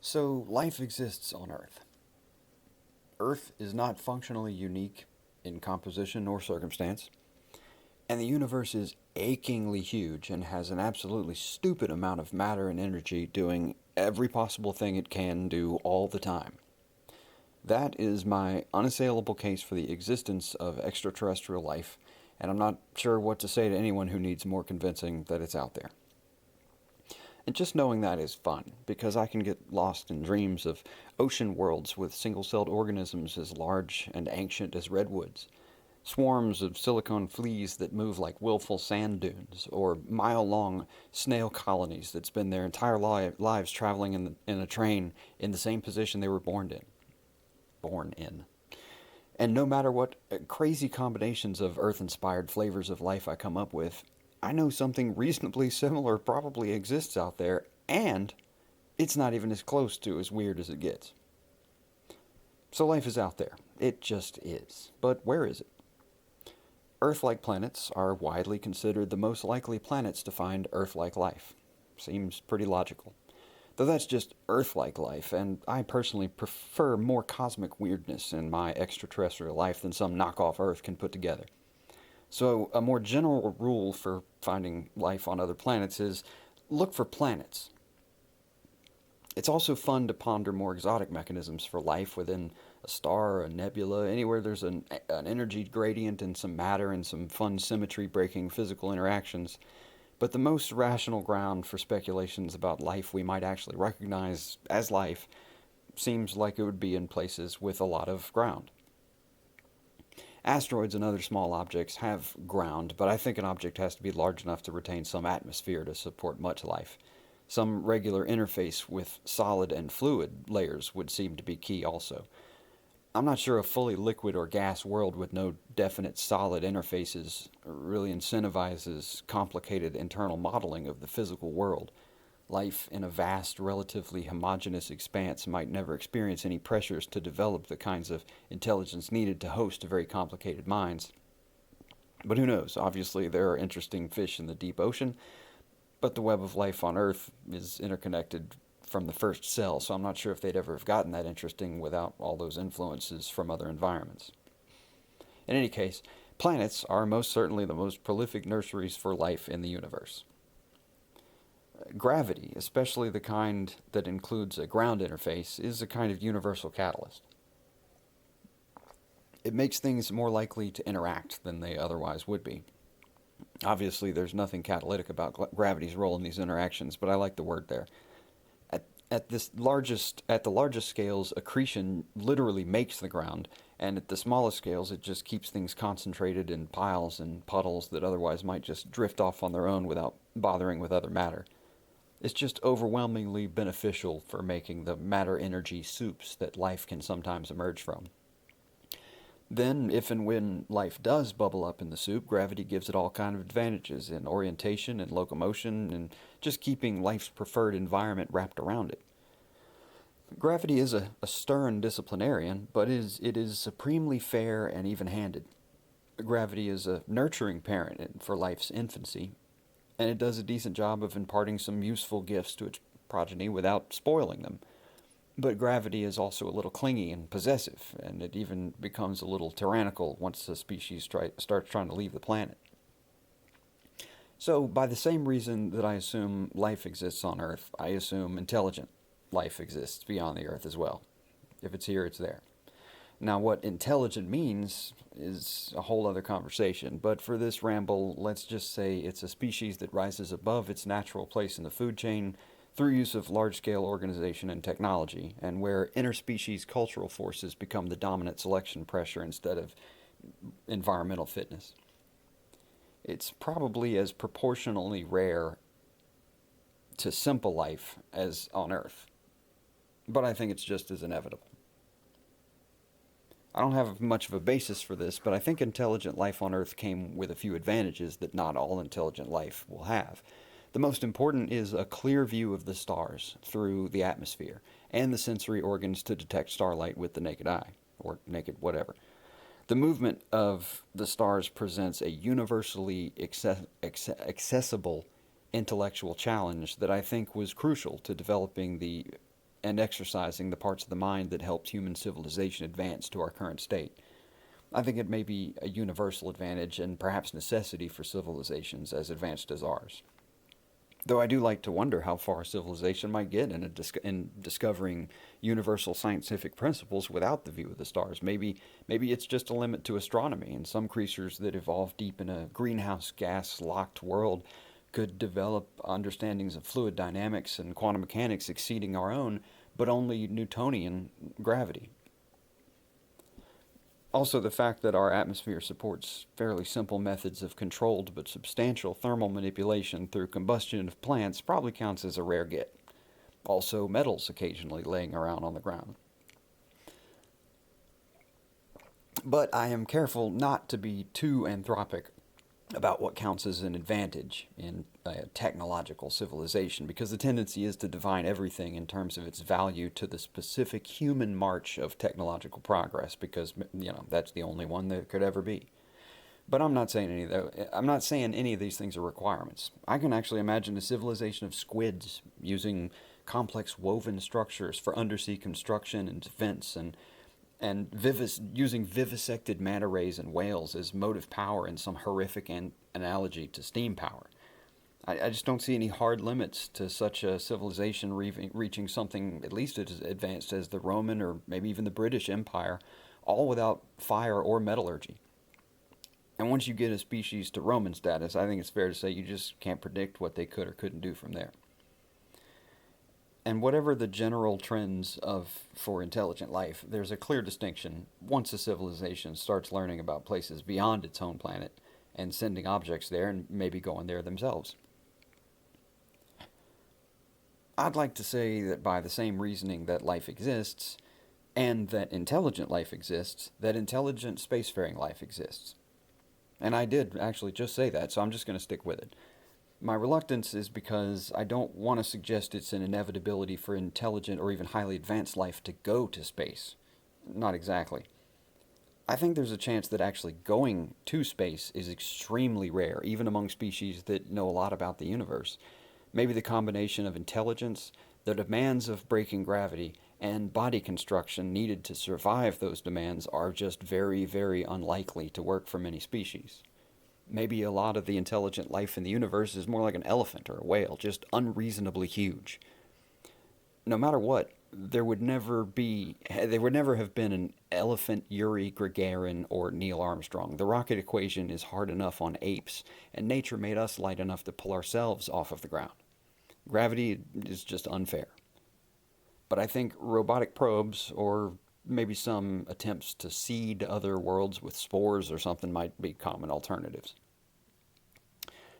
So, life exists on Earth. Earth is not functionally unique in composition or circumstance, and the universe is achingly huge and has an absolutely stupid amount of matter and energy doing every possible thing it can do all the time. That is my unassailable case for the existence of extraterrestrial life, and I'm not sure what to say to anyone who needs more convincing that it's out there. And just knowing that is fun, because I can get lost in dreams of ocean worlds with single-celled organisms as large and ancient as redwoods, swarms of silicone fleas that move like willful sand dunes, or mile-long snail colonies that spend their entire lives traveling in a train in the same position they were born in. Born in. And no matter what crazy combinations of Earth-inspired flavors of life I come up with, I know something reasonably similar probably exists out there, and it's not even as close to as weird as it gets. So life is out there. It just is. But where is it? Earth-like planets are widely considered the most likely planets to find Earth-like life. Seems pretty logical. Though that's just Earth-like life, and I personally prefer more cosmic weirdness in my extraterrestrial life than some knockoff Earth can put together. So, a more general rule for finding life on other planets is look for planets. It's also fun to ponder more exotic mechanisms for life within a star or a nebula, anywhere there's an energy gradient and some matter and some fun symmetry breaking physical interactions. But the most rational ground for speculations about life we might actually recognize as life seems like it would be in places with a lot of ground. Asteroids and other small objects have ground, but I think an object has to be large enough to retain some atmosphere to support much life. Some regular interface with solid and fluid layers would seem to be key also. I'm not sure a fully liquid or gas world with no definite solid interfaces really incentivizes complicated internal modeling of the physical world. Life in a vast, relatively homogeneous expanse might never experience any pressures to develop the kinds of intelligence needed to host very complicated minds. But who knows? Obviously, there are interesting fish in the deep ocean, but the web of life on Earth is interconnected from the first cell, so I'm not sure if they'd ever have gotten that interesting without all those influences from other environments. In any case, planets are most certainly the most prolific nurseries for life in the universe. Gravity, especially the kind that includes a ground interface, is a kind of universal catalyst. It makes things more likely to interact than they otherwise would be. Obviously, there's nothing catalytic about gravity's role in these interactions, but I like the word there. At the largest scales, accretion literally makes the ground, and at the smallest scales, it just keeps things concentrated in piles and puddles that otherwise might just drift off on their own without bothering with other matter. It's just overwhelmingly beneficial for making the matter-energy soups that life can sometimes emerge from. Then, if and when life does bubble up in the soup, gravity gives it all kinds of advantages in orientation and locomotion and just keeping life's preferred environment wrapped around it. Gravity is a stern disciplinarian, but it is supremely fair and even-handed. Gravity is a nurturing parent for life's infancy, and it does a decent job of imparting some useful gifts to its progeny without spoiling them. But gravity is also a little clingy and possessive, and it even becomes a little tyrannical once the species starts trying to leave the planet. So, by the same reason that I assume life exists on Earth, I assume intelligent life exists beyond the Earth as well. If it's here, it's there. Now, what intelligent means is a whole other conversation, but for this ramble, let's just say it's a species that rises above its natural place in the food chain through use of large-scale organization and technology, and where interspecies cultural forces become the dominant selection pressure instead of environmental fitness. It's probably as proportionally rare to simple life as on Earth, but I think it's just as inevitable. I don't have much of a basis for this, but I think intelligent life on Earth came with a few advantages that not all intelligent life will have. The most important is a clear view of the stars through the atmosphere, and the sensory organs to detect starlight with the naked eye, or naked whatever. The movement of the stars presents a universally accessible intellectual challenge that I think was crucial to developing the and exercising the parts of the mind that helped human civilization advance to our current state. I think it may be a universal advantage and perhaps necessity for civilizations as advanced as ours. Though I do like to wonder how far civilization might get in discovering universal scientific principles without the view of the stars. Maybe it's just a limit to astronomy, and some creatures that evolved deep in a greenhouse gas locked world could develop understandings of fluid dynamics and quantum mechanics exceeding our own, but only Newtonian gravity. Also, the fact that our atmosphere supports fairly simple methods of controlled but substantial thermal manipulation through combustion of plants probably counts as a rare get. Also, metals occasionally laying around on the ground. But I am careful not to be too anthropic about what counts as an advantage in a technological civilization, because the tendency is to define everything in terms of its value to the specific human march of technological progress, because that's the only one there could ever be. But I'm not saying any of these things are requirements. I can actually imagine a civilization of squids using complex woven structures for undersea construction and defense, using vivisected manta rays and whales as motive power in some horrific analogy to steam power. I just don't see any hard limits to such a civilization reaching something at least as advanced as the Roman or maybe even the British Empire, all without fire or metallurgy. And once you get a species to Roman status, I think it's fair to say you just can't predict what they could or couldn't do from there. And whatever the general trends for intelligent life, there's a clear distinction once a civilization starts learning about places beyond its home planet and sending objects there and maybe going there themselves. I'd like to say that by the same reasoning that life exists, and that intelligent life exists, that intelligent spacefaring life exists. And I did actually just say that, so I'm just going to stick with it. My reluctance is because I don't want to suggest it's an inevitability for intelligent or even highly advanced life to go to space. Not exactly. I think there's a chance that actually going to space is extremely rare, even among species that know a lot about the universe. Maybe the combination of intelligence, the demands of breaking gravity, and body construction needed to survive those demands are just very, very unlikely to work for many species. Maybe a lot of the intelligent life in the universe is more like an elephant or a whale, just unreasonably huge. No matter what, there would never have been an elephant Yuri Gagarin or Neil Armstrong. The rocket equation is hard enough on apes, and nature made us light enough to pull ourselves off of the ground. Gravity is just unfair. But I think robotic probes, or maybe some attempts to seed other worlds with spores or something, might be common alternatives.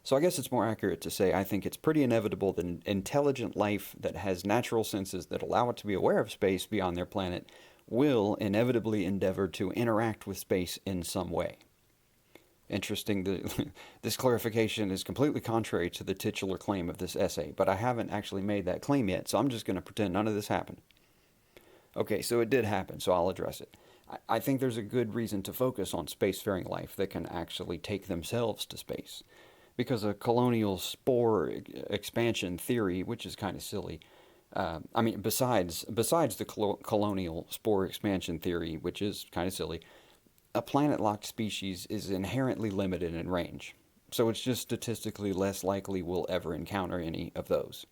So I guess it's more accurate to say I think it's pretty inevitable that an intelligent life that has natural senses that allow it to be aware of space beyond their planet will inevitably endeavor to interact with space in some way. Interesting, this clarification is completely contrary to the titular claim of this essay, but I haven't actually made that claim yet, so I'm just going to pretend none of this happened. Okay, so it did happen, so I'll address it. I think there's a good reason to focus on spacefaring life that can actually take themselves to space, because a colonial spore expansion theory, which is kind of silly, besides the colonial spore expansion theory, which is kind of silly, a planet-locked species is inherently limited in range, so it's just statistically less likely we'll ever encounter any of those.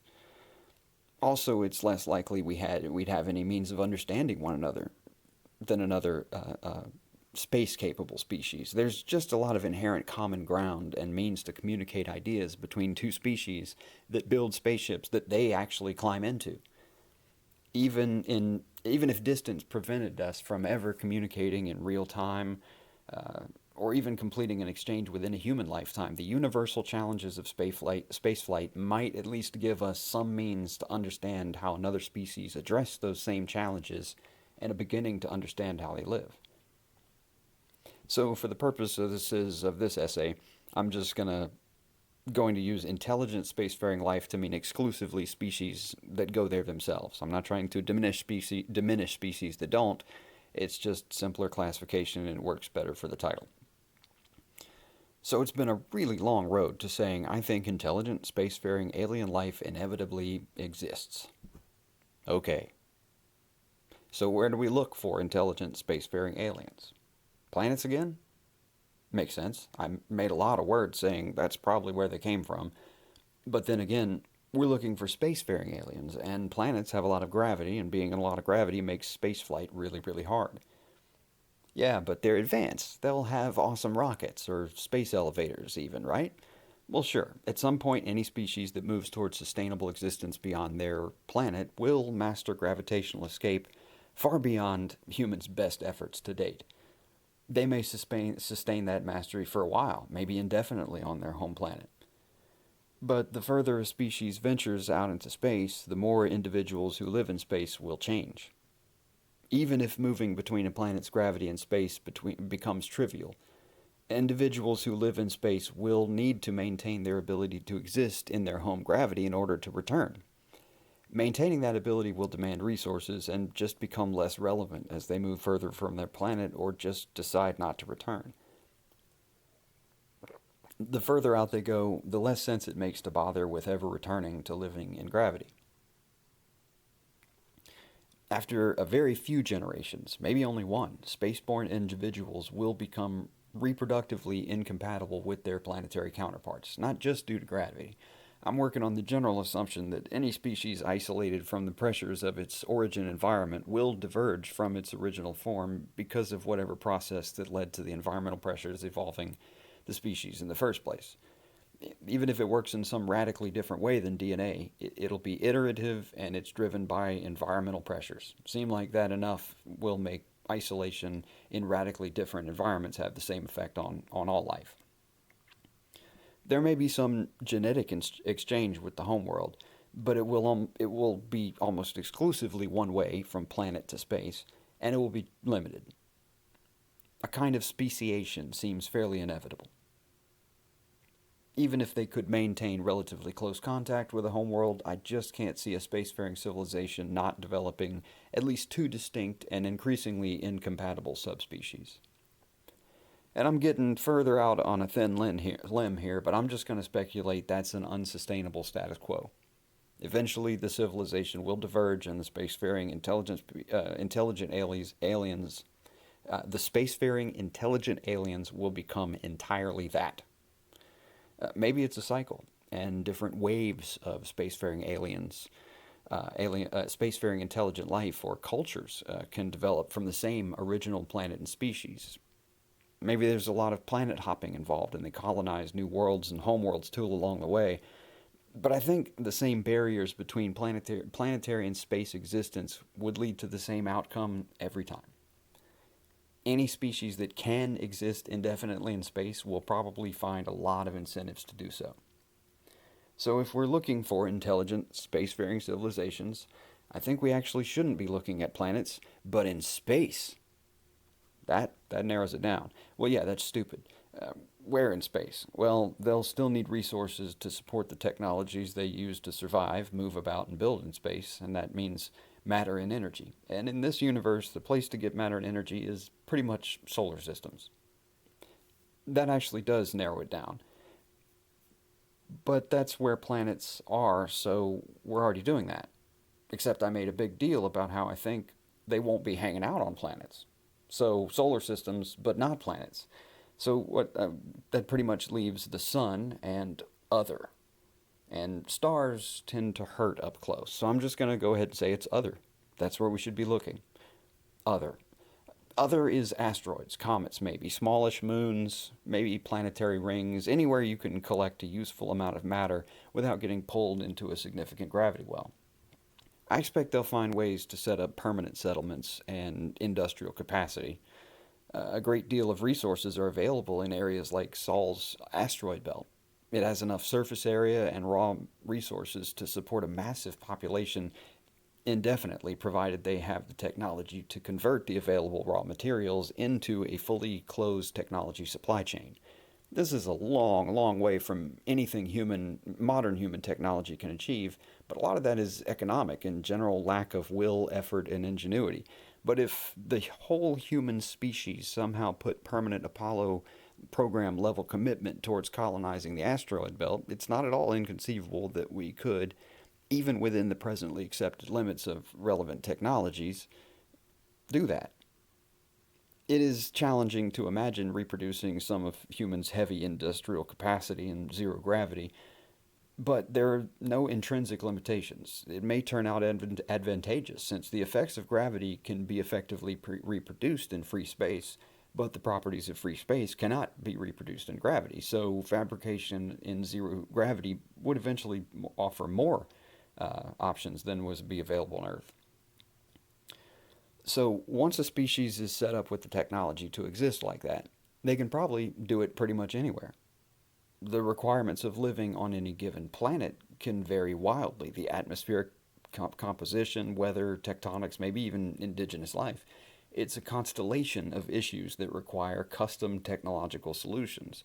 Also, it's less likely we'd have any means of understanding one another than another space-capable species. There's just a lot of inherent common ground and means to communicate ideas between two species that build spaceships that they actually climb into. Even if distance prevented us from ever communicating in real time, or even completing an exchange within a human lifetime, the universal challenges of spaceflight might at least give us some means to understand how another species address those same challenges and a beginning to understand how they live. So for the purpose of this essay, I'm just going to use intelligent spacefaring life to mean exclusively species that go there themselves. I'm not trying to diminish species that don't. It's just simpler classification and it works better for the title. So it's been a really long road to saying I think intelligent spacefaring alien life inevitably exists. Okay, So where do we look for intelligent spacefaring aliens? Planets again? Makes sense. I made a lot of words saying that's probably where they came from. But then again, we're looking for spacefaring aliens, and planets have a lot of gravity, and being in a lot of gravity makes spaceflight really, really hard. Yeah, but they're advanced. They'll have awesome rockets, or space elevators, even, right? Well, sure. At some point, any species that moves towards sustainable existence beyond their planet will master gravitational escape far beyond humans' best efforts to date. They may sustain that mastery for a while, maybe indefinitely on their home planet. But the further a species ventures out into space, the more individuals who live in space will change. Even if moving between a planet's gravity and space becomes trivial, individuals who live in space will need to maintain their ability to exist in their home gravity in order to return. Maintaining that ability will demand resources and just become less relevant as they move further from their planet or just decide not to return. The further out they go, the less sense it makes to bother with ever returning to living in gravity. After a very few generations, maybe only one, spaceborne individuals will become reproductively incompatible with their planetary counterparts, not just due to gravity. I'm working on the general assumption that any species isolated from the pressures of its origin environment will diverge from its original form because of whatever process that led to the environmental pressures evolving the species in the first place. Even if it works in some radically different way than DNA, it'll be iterative and it's driven by environmental pressures. Seem like that enough will make isolation in radically different environments have the same effect on all life. There may be some genetic exchange with the homeworld, but it will be almost exclusively one way from planet to space, and it will be limited. A kind of speciation seems fairly inevitable. Even if they could maintain relatively close contact with a homeworld, I just can't see a spacefaring civilization not developing at least two distinct and increasingly incompatible subspecies. And I'm getting further out on a thin limb here, but I'm just going to speculate that's an unsustainable status quo. Eventually, the civilization will diverge, and the spacefaring intelligent aliens, the spacefaring intelligent aliens will become entirely that. Maybe it's a cycle, and different waves of spacefaring spacefaring intelligent life or cultures can develop from the same original planet and species. Maybe there's a lot of planet hopping involved, and they colonize new worlds and homeworlds too along the way. But I think the same barriers between planetary and space existence would lead to the same outcome every time. Any species that can exist indefinitely in space will probably find a lot of incentives to do so. So if we're looking for intelligent spacefaring civilizations, I think we actually shouldn't be looking at planets, but in space. That narrows it down. Well, yeah, that's stupid. Where in space? Well, they'll still need resources to support the technologies they use to survive, move about, and build in space, and that means matter and energy. And in this universe, the place to get matter and energy is pretty much solar systems. That actually does narrow it down. But that's where planets are, so we're already doing that. Except I made a big deal about how I think they won't be hanging out on planets. So solar systems, but not planets. So that pretty much leaves the sun and other. And stars tend to hurt up close. So I'm just going to go ahead and say it's other. That's where we should be looking. Other. Other is asteroids, comets maybe, smallish moons, maybe planetary rings, anywhere you can collect a useful amount of matter without getting pulled into a significant gravity well. I expect they'll find ways to set up permanent settlements and industrial capacity. A great deal of resources are available in areas like Sol's asteroid belt. It has enough surface area and raw resources to support a massive population indefinitely, provided they have the technology to convert the available raw materials into a fully closed technology supply chain. This is a long, long way from anything modern human technology can achieve, but a lot of that is economic and general lack of will, effort, and ingenuity. But if the whole human species somehow put permanent Apollo program level commitment towards colonizing the asteroid belt, it's not at all inconceivable that we could, even within the presently accepted limits of relevant technologies, do that. It is challenging to imagine reproducing some of humans' heavy industrial capacity in zero gravity, but there are no intrinsic limitations. It may turn out advantageous since the effects of gravity can be effectively reproduced in free space, but the properties of free space cannot be reproduced in gravity. So, fabrication in zero gravity would eventually offer more options than was be available on Earth. So, once a species is set up with the technology to exist like that, they can probably do it pretty much anywhere. The requirements of living on any given planet can vary wildly. The atmospheric composition, weather, tectonics, maybe even indigenous life. It's a constellation of issues that require custom technological solutions.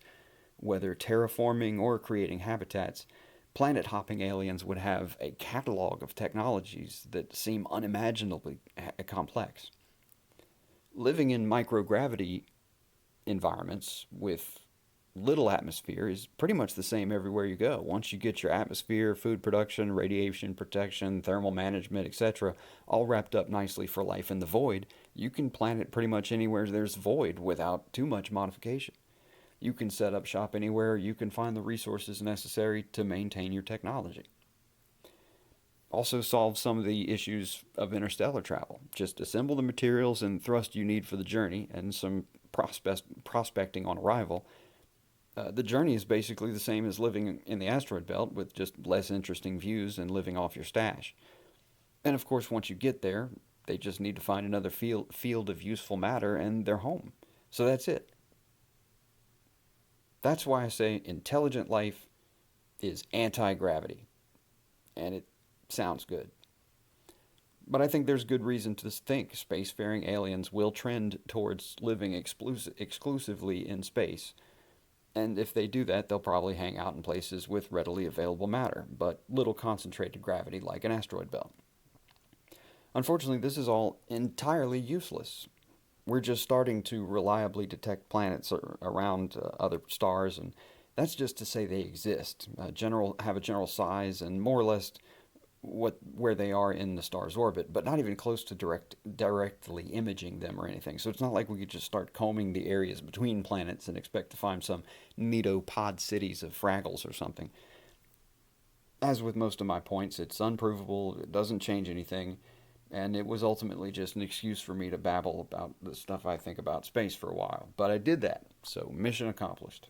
Whether terraforming or creating habitats, planet hopping aliens would have a catalog of technologies that seem unimaginably complex. Living in microgravity environments with little atmosphere is pretty much the same everywhere you go. Once you get your atmosphere, food production, radiation protection, thermal management, etc., all wrapped up nicely for life in the void, you can plant it pretty much anywhere there's void without too much modification. You can set up shop anywhere you can find the resources necessary to maintain your technology. Also solve some of the issues of interstellar travel. Just assemble the materials and thrust you need for the journey and some prospecting on arrival. The journey is basically the same as living in the asteroid belt with just less interesting views and living off your stash. And of course, once you get there, they just need to find another field of useful matter and they're home. So that's it. That's why I say intelligent life is anti gravity. And it sounds good. But I think there's good reason to think spacefaring aliens will trend towards living exclusively in space. And if they do that, they'll probably hang out in places with readily available matter, but little concentrated gravity like an asteroid belt. Unfortunately, this is all entirely useless. We're just starting to reliably detect planets around other stars, and that's just to say they exist, have a general size, and more or less where they are in the star's orbit, but not even close to directly imaging them or anything. So it's not like we could just start combing the areas between planets and expect to find some neato pod cities of Fraggles or something. As with most of my points, it's unprovable, it doesn't change anything, and it was ultimately just an excuse for me to babble about the stuff I think about space for a while. But I did that, so mission accomplished.